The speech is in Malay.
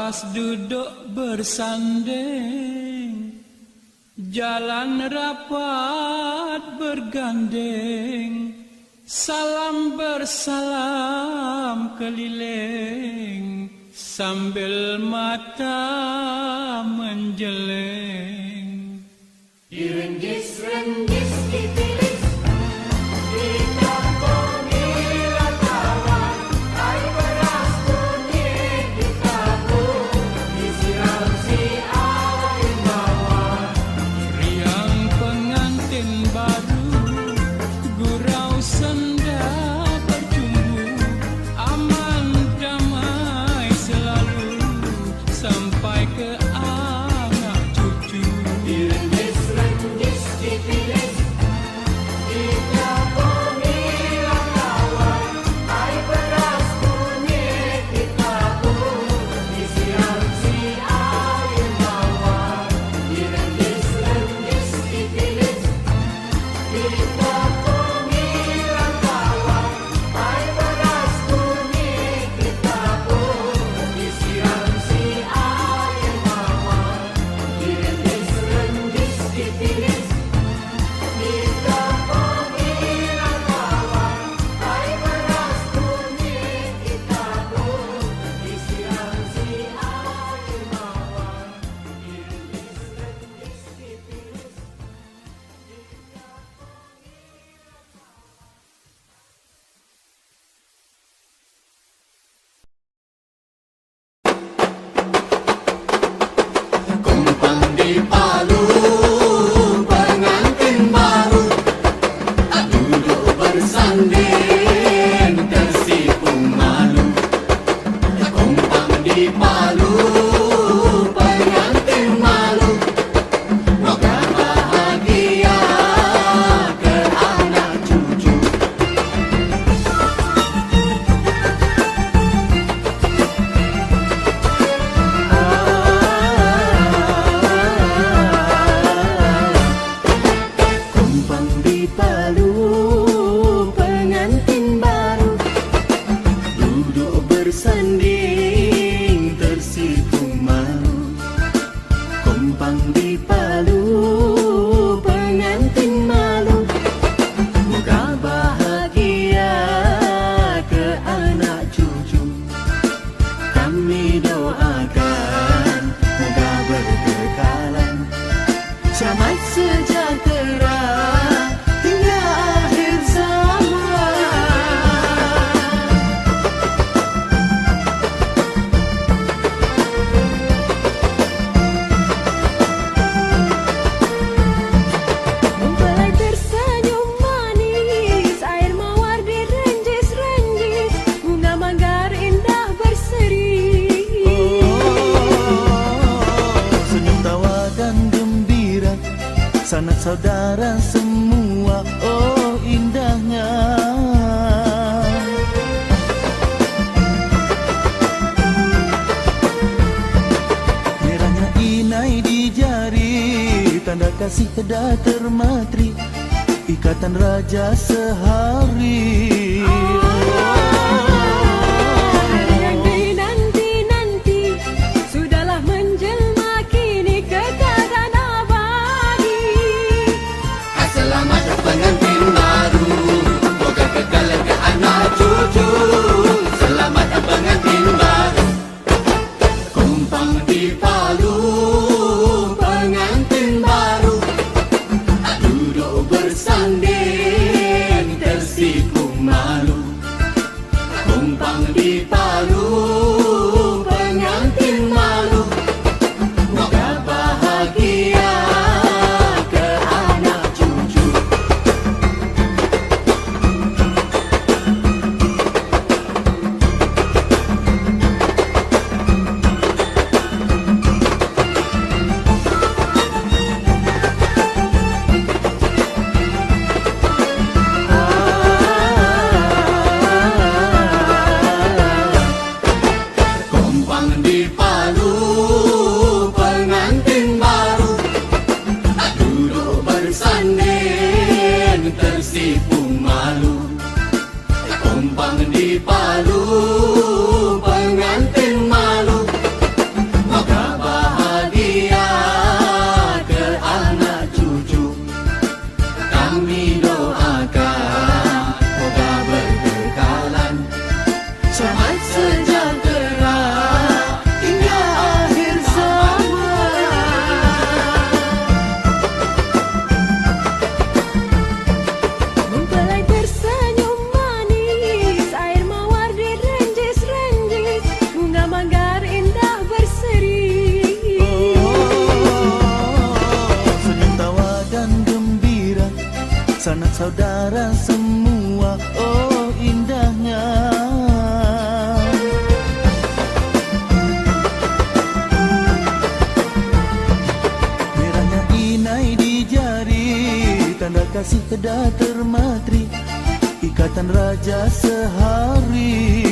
Pas duduk bersanding, jalan rapat bergandeng, salam bersalam keliling, sambil mata menjeleng. Direnggis-renggis ditilis, ditampungi kawan, air beras kuning ditabur, disiram si air mawar. Riang pengantin baru, gurau senda bercumbu, aman damai selalu, sampai ke anak cucu. Direnggis-renggis ditilis, ditampungi kawan, air beras kuning ditabur, disiram si air mawar. Direnggis-renggis ditilis, ditampungi kawan, air beras kuning ditabur, disiram si air mawar. Direnggis-renggis ditilis, ditampungi kawan, air beras kuning ditabur, disiram si air mawar. Direnggis-renggis ditilis. Kumpang di Palu, pengantin baru duduk bersanding, tersipu malu. Kumpang di Palu, pengantin malu, moga bahagia ke anak cucu. Kumpang di Palu, pengantin baru duduk bersanding, tersipu malu. Kumpang di Palu, pengantin malu, moga bahagia ke anak cucu. Kami doakan moga berkekalan, selamat sejahtera hingga akhir zaman. Mempelai tersenyum manis, air mawar direnggis-renggis, bunga manggar indah berseri. Senyum tawa dan gembira, sanak saudara semua, oh indahnya. Merahnya inai di jari, tanda kasih dah termatri, ikatan raja sehari. Yang dinanti-nanti sudahlah menjelma kini kekal abadi. Selamat pengantin baru, moga kekal ke anak cucu. Selamat pengantin baru. Kumpang di Palu, pengantin baru duduk bersanding, tersipu malu. sanak saudara semua, oh indahnya. Merahnya inai di jari, tanda kasih dah termatri, ikatan raja sehari.